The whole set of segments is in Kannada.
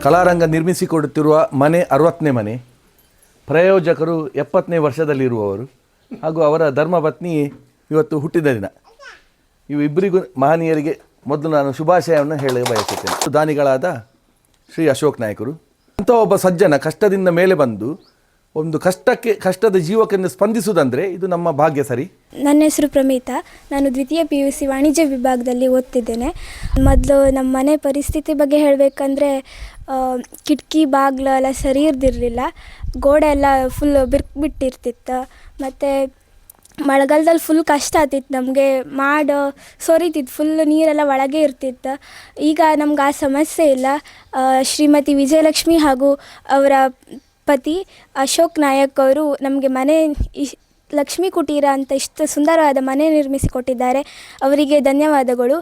ಕಲಾರಂಗ ನಿರ್ಮಿಸಿಕೊಡುತ್ತಿರುವ ಮನೆ 60ನೇ ಮನೆ, ಪ್ರಾಯೋಜಕರು 70ನೇ ವರ್ಷದಲ್ಲಿರುವವರು ಹಾಗೂ ಅವರ ಧರ್ಮಪತ್ನಿ ಇವತ್ತು ಹುಟ್ಟಿದ ದಿನ. ಇವಿಬ್ಬರಿಗೂ ಮಹನೀಯರಿಗೆ ಮೊದಲು ನಾನು ಶುಭಾಶಯವನ್ನು ಹೇಳ ಬಯಸುತ್ತೇನೆ. ದಾನಿಗಳಾದ ಶ್ರೀ ಅಶೋಕ್ ನಾಯಕರು ಅಂಥ ಒಬ್ಬ ಸಜ್ಜನ ಕಷ್ಟದಿಂದ ಮೇಲೆ ಬಂದು ಒಂದು ಕಷ್ಟದ ಜೀವಕ್ಕೆ ಸ್ಪಂದಿಸುವುದಂದರೆ ಇದು ನಮ್ಮ ಭಾಗ್ಯ. ಸರಿ, ನನ್ನ ಹೆಸರು ಪ್ರಮೀತಾ. ನಾನು ದ್ವಿತೀಯ PUC ವಾಣಿಜ್ಯ ವಿಭಾಗದಲ್ಲಿ ಓದ್ತಿದ್ದೇನೆ. ಮೊದಲು ನಮ್ಮ ಮನೆ ಪರಿಸ್ಥಿತಿ ಬಗ್ಗೆ ಹೇಳಬೇಕಂದ್ರೆ ಕಿಟಕಿ ಬಾಗಿಲು ಎಲ್ಲ ಸರಿ ಇರ್ದಿರಲಿಲ್ಲ, ಗೋಡೆ ಎಲ್ಲ ಫುಲ್ ಬಿಟ್ಟಿರ್ತಿತ್ತು. ಮತ್ತು ಮಳೆಗಾಲದಲ್ಲಿ ಫುಲ್ ಕಷ್ಟ ಆಗ್ತಿತ್ತು ನಮಗೆ, ಮಾಡು ಸೊರಿತಿತ್ತು, ಫುಲ್ ನೀರೆಲ್ಲ ಒಳಗೆ ಇರ್ತಿತ್ತು. ಈಗ ನಮ್ಗೆ ಆ ಸಮಸ್ಯೆ ಇಲ್ಲ. ಶ್ರೀಮತಿ ವಿಜಯಲಕ್ಷ್ಮಿ ಹಾಗೂ ಅವರ ಪತಿ ಅಶೋಕ್ ನಾಯಕ್ ಅವರು ನಮಗೆ ಮನೆ ಲಕ್ಷ್ಮೀ ಕುಟೀರ ಅಂತ ಇಷ್ಟು ಸುಂದರವಾದ ಮನೆ ನಿರ್ಮಿಸಿಕೊಟ್ಟಿದ್ದಾರೆ. ಅವರಿಗೆ ಧನ್ಯವಾದಗಳು.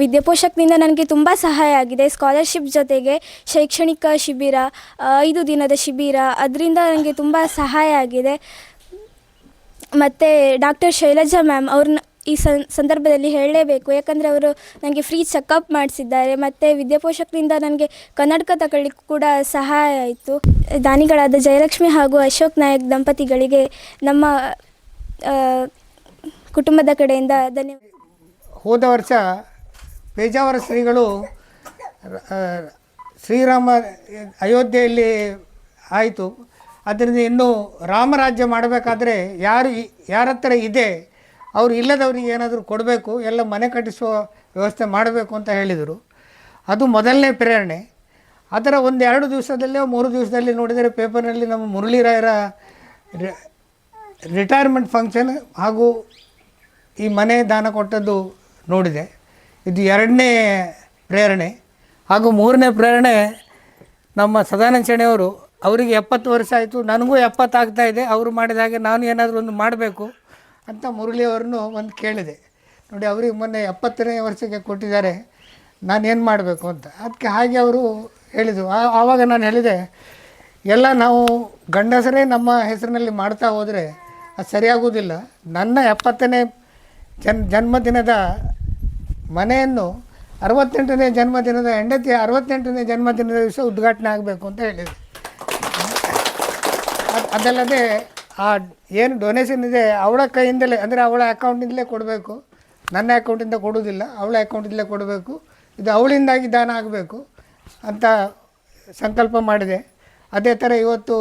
ವಿದ್ಯಾಪೋಷಕದಿಂದ ನನಗೆ ತುಂಬ ಸಹಾಯ ಆಗಿದೆ. ಸ್ಕಾಲರ್ಶಿಪ್ ಜೊತೆಗೆ ಶೈಕ್ಷಣಿಕ ಶಿಬಿರ, 5 ದಿನದ ಶಿಬಿರ, ಅದರಿಂದ ನನಗೆ ತುಂಬ ಸಹಾಯ ಆಗಿದೆ. ಮತ್ತು ಡಾಕ್ಟರ್ ಶೈಲಜಾ ಮ್ಯಾಮ್ ಅವ್ರನ್ನ ಈ ಸಂದರ್ಭದಲ್ಲಿ ಹೇಳಲೇಬೇಕು, ಯಾಕಂದರೆ ಅವರು ನನಗೆ ಫ್ರೀ ಚೆಕಪ್ ಮಾಡಿಸಿದ್ದಾರೆ. ಮತ್ತು ವಿದ್ಯಾಪೋಷಕರಿಂದ ನನಗೆ ಕನ್ನಡಕ ತಗೊಳ್ಳಿಕ್ಕೆ ಕೂಡ ಸಹಾಯ ಆಯಿತು. ದಾನಿಗಳಾದ ಜಯಲಕ್ಷ್ಮಿ ಹಾಗೂ ಅಶೋಕ್ ನಾಯಕ್ ದಂಪತಿಗಳಿಗೆ ನಮ್ಮ ಕುಟುಂಬದ ಕಡೆಯಿಂದ ಧನ್ಯವಾದ. ಹೋದ ವರ್ಷ ಪೇಜಾವರ ಶ್ರೀಗಳು ಶ್ರೀರಾಮ ಅಯೋಧ್ಯೆಯಲ್ಲಿ ಆಯಿತು. ಅದರಿಂದ ಇನ್ನು ರಾಮರಾಜ್ಯ ಮಾಡಬೇಕಾದ್ರೆ ಯಾರ ಹತ್ರ ಇದೆ ಅವರು ಇಲ್ಲದವರಿಗೆ ಏನಾದರೂ ಕೊಡಬೇಕು, ಎಲ್ಲ ಮನೆ ಕಟ್ಟಿಸುವ ವ್ಯವಸ್ಥೆ ಮಾಡಬೇಕು ಅಂತ ಹೇಳಿದರು. ಅದು ಮೊದಲನೇ ಪ್ರೇರಣೆ. ಅದರ 1-2 ದಿವಸದಲ್ಲೇ 3 ದಿವಸದಲ್ಲಿ ನೋಡಿದರೆ ಪೇಪರ್ನಲ್ಲಿ ನಮ್ಮ ಮುರಳೀರಾಯರ ರಿಟೈರ್ಮೆಂಟ್ ಫಂಕ್ಷನ್ ಹಾಗೂ ಈ ಮನೆ ದಾನ ಕೊಟ್ಟದ್ದು ನೋಡಿದೆ. ಇದು 2ನೇ ಪ್ರೇರಣೆ. ಹಾಗೂ 3ನೇ ಪ್ರೇರಣೆ ನಮ್ಮ ಸದಾನಂದ ಶೆಣೆಯವರು, ಅವರಿಗೆ 70 ವರ್ಷ ಆಯಿತು, ನನಗೂ 70 ಆಗ್ತಾಯಿದೆ. ಅವರು ಮಾಡಿದ ಹಾಗೆ ನಾನು ಏನಾದರೂ ಒಂದು ಮಾಡಬೇಕು ಅಂತ ಮುರಳಿಯವರನ್ನು ಒಂದು ಕೇಳಿದೆ. ನೋಡಿ, ಅವರಿಗೆ ಮೊನ್ನೆ 70ನೇ ವರ್ಷಕ್ಕೆ ಕೊಟ್ಟಿದ್ದಾರೆ, ನಾನೇನು ಮಾಡಬೇಕು ಅಂತ. ಅದಕ್ಕೆ ಹಾಗೆ ಅವರು ಹೇಳಿದರು. ಆವಾಗ ನಾನು ಹೇಳಿದೆ, ಎಲ್ಲ ನಾವು ಗಂಡಸರೇ ನಮ್ಮ ಹೆಸರಿನಲ್ಲಿ ಮಾಡ್ತಾ ಹೋದರೆ ಅದು ಸರಿಯಾಗುವುದಿಲ್ಲ. ನನ್ನ 70ನೇ ಜನ್ಮದಿನದ ಮನೆಯನ್ನು 68ನೇ ಜನ್ಮದಿನದ ಹೆಂಡತಿಯ 68ನೇ ಜನ್ಮದಿನದ ದಿವಸ ಉದ್ಘಾಟನೆ ಆಗಬೇಕು ಅಂತ ಹೇಳಿದೆ. ಅದಲ್ಲದೆ ಆ ಏನು ಡೊನೇಷನ್ ಇದೆ ಅವಳ ಕೈಯಿಂದಲೇ, ಅಂದರೆ ಅವಳ ಅಕೌಂಟಿಂದಲೇ ಕೊಡಬೇಕು, ನನ್ನ ಅಕೌಂಟಿಂದ ಕೊಡುವುದಿಲ್ಲ, ಅವಳ ಅಕೌಂಟಿಂದಲೇ ಕೊಡಬೇಕು. ಇದು ಅವಳಿಂದಾಗಿ ದಾನ ಆಗಬೇಕು ಅಂತ ಸಂಕಲ್ಪ ಮಾಡಿದೆ. ಅದೇ ಥರ ಇವತ್ತು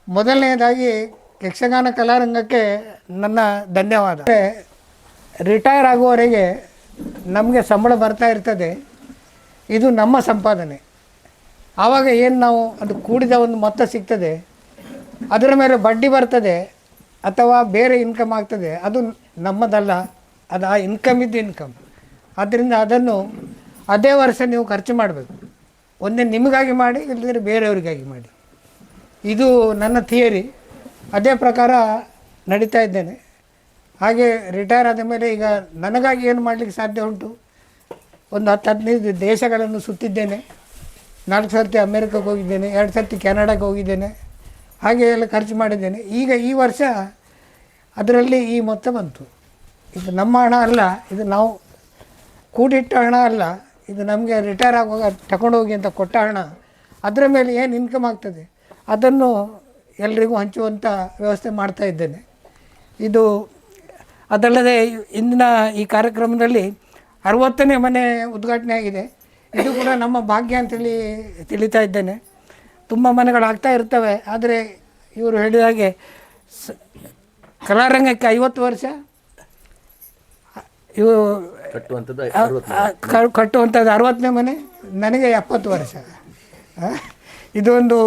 ಮೊದಲನೇದಾಗಿ ಯಕ್ಷಗಾನ ಕಲಾರಂಗಕ್ಕೆ ನನ್ನ ಧನ್ಯವಾದ. ರಿಟೈರ್ ಆಗುವವರೆಗೆ ನಮಗೆ ಸಂಬಳ ಬರ್ತಾ ಇರ್ತದೆ, ಇದು ನಮ್ಮ ಸಂಪಾದನೆ. ಆವಾಗ ಏನು ನಾವು ಅದು ಕೂಡಿದ ಒಂದು ಮೊತ್ತ ಸಿಗ್ತದೆ, ಅದರ ಮೇಲೆ ಬಡ್ಡಿ ಬರ್ತದೆ ಅಥವಾ ಬೇರೆ ಇನ್ಕಮ್ ಆಗ್ತದೆ, ಅದು ನಮ್ಮದಲ್ಲ, ಅದು ಆ ಇನ್ಕಮ್. ಆದ್ದರಿಂದ ಅದನ್ನು ಅದೇ ವರ್ಷ ನೀವು ಖರ್ಚು ಮಾಡಬೇಕು. ಒಂದೇ ನಿಮಗಾಗಿ ಮಾಡಿ, ಇಲ್ಲದ್ರೆ ಬೇರೆಯವರಿಗಾಗಿ ಮಾಡಿ. ಇದು ನನ್ನ ಥಿಯರಿ. ಅದೇ ಪ್ರಕಾರ ನಡೀತಾ ಇದ್ದೇನೆ. ಹಾಗೆ ರಿಟೈರ್ ಆದ ಮೇಲೆ ಈಗ ನನಗಾಗಿ ಏನು ಮಾಡಲಿಕ್ಕೆ ಸಾಧ್ಯ ಉಂಟು, ಒಂದು 10-15 ದೇಶಗಳನ್ನು ಸುತ್ತಿದ್ದೇನೆ. 4 ಸರ್ತಿ ಅಮೇರಿಕಕ್ಕೆ ಹೋಗಿದ್ದೇನೆ, 2 ಸರ್ತಿ ಕೆನಡಾಕ್ಕೆ ಹೋಗಿದ್ದೇನೆ. ಹಾಗೆ ಎಲ್ಲ ಖರ್ಚು ಮಾಡಿದ್ದೇನೆ. ಈಗ ಈ ವರ್ಷ ಅದರಲ್ಲಿ ಈ ಮೊತ್ತ ಬಂತು. ಇದು ನಮ್ಮ ಹಣ ಅಲ್ಲ, ಇದು ನಾವು ಕೂಡಿಟ್ಟ ಹಣ ಅಲ್ಲ, ಇದು ನಮಗೆ ರಿಟೈರ್ ಆಗುವಾಗ ತಗೊಂಡೋಗಿ ಅಂತ ಕೊಟ್ಟ ಹಣ. ಅದರ ಮೇಲೆ ಏನು ಇನ್ಕಮ್ ಆಗ್ತದೆ ಅದನ್ನು ಎಲ್ರಿಗೂ ಹಂಚುವಂಥ ವ್ಯವಸ್ಥೆ ಮಾಡ್ತಾ ಇದ್ದೇನೆ. ಇದು ಅದಲ್ಲದೆ ಇಂದಿನ ಈ ಕಾರ್ಯಕ್ರಮದಲ್ಲಿ 60ನೇ ಮನೆ ಉದ್ಘಾಟನೆ ಆಗಿದೆ. ಇದು ಕೂಡ ನಮ್ಮ ಭಾಗ್ಯ ಅಂತೇಳಿ ತಿಳಿತಾ ಇದ್ದೇನೆ. ತುಂಬ ಮನೆಗಳಾಗ್ತಾ ಇರ್ತವೆ, ಆದರೆ ಇವರು ಹೇಳಿದ ಹಾಗೆ ಕಲಾರಂಗಕ್ಕೆ 50 ವರ್ಷ, ಇವು ಕಟ್ಟುವಂಥದ್ದು 60ನೇ ಮನೆ, ನನಗೆ 70 ವರ್ಷ. ಇದೊಂದು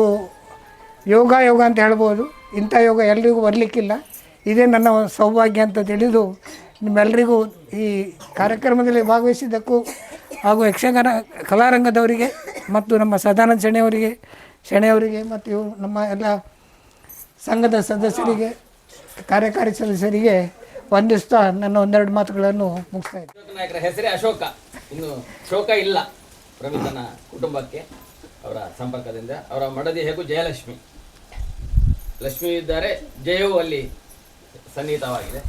ಯೋಗ ಅಂತ ಹೇಳ್ಬೋದು. ಇಂಥ ಯೋಗ ಎಲ್ರಿಗೂ ಬರಲಿಕ್ಕಿಲ್ಲ. ಇದೇ ನನ್ನ ಸೌಭಾಗ್ಯ ಅಂತ ತಿಳಿದು ನಿಮ್ಮೆಲ್ಲರಿಗೂ ಈ ಕಾರ್ಯಕ್ರಮದಲ್ಲಿ ಭಾಗವಹಿಸಿದ್ದಕ್ಕೂ ಹಾಗೂ ಯಕ್ಷಗಾನ ಕಲಾರಂಗದವರಿಗೆ ಮತ್ತು ನಮ್ಮ ಸದಾನಂದ ಶೆಣೆಯವರಿಗೆ ಮತ್ತು ಇವು ನಮ್ಮ ಎಲ್ಲ ಸಂಘದ ಸದಸ್ಯರಿಗೆ, ಕಾರ್ಯಕಾರಿ ಸದಸ್ಯರಿಗೆ ವಂದಿಸ್ತಾ ನನ್ನ 1-2 ಮಾತುಗಳನ್ನು ಮುಗಿಸ್ತಾ ಇದ್ದೆ. ನಾಯಕರ ಹೆಸರೇ ಅಶೋಕ. ಇನ್ನು ಶೋಕ ಇಲ್ಲ ಪ್ರಮೀತನ ಕುಟುಂಬಕ್ಕೆ ಅವರ ಸಂಪರ್ಕದಿಂದ. ಅವರ ಮಡದಿ ಹೇಗೂ ಜಯಲಕ್ಷ್ಮಿ ಇದ್ದಾರೆ, ಜಯವೂ ಅಲ್ಲಿ ಸನ್ನಿಹಿತವಾಗಿದೆ.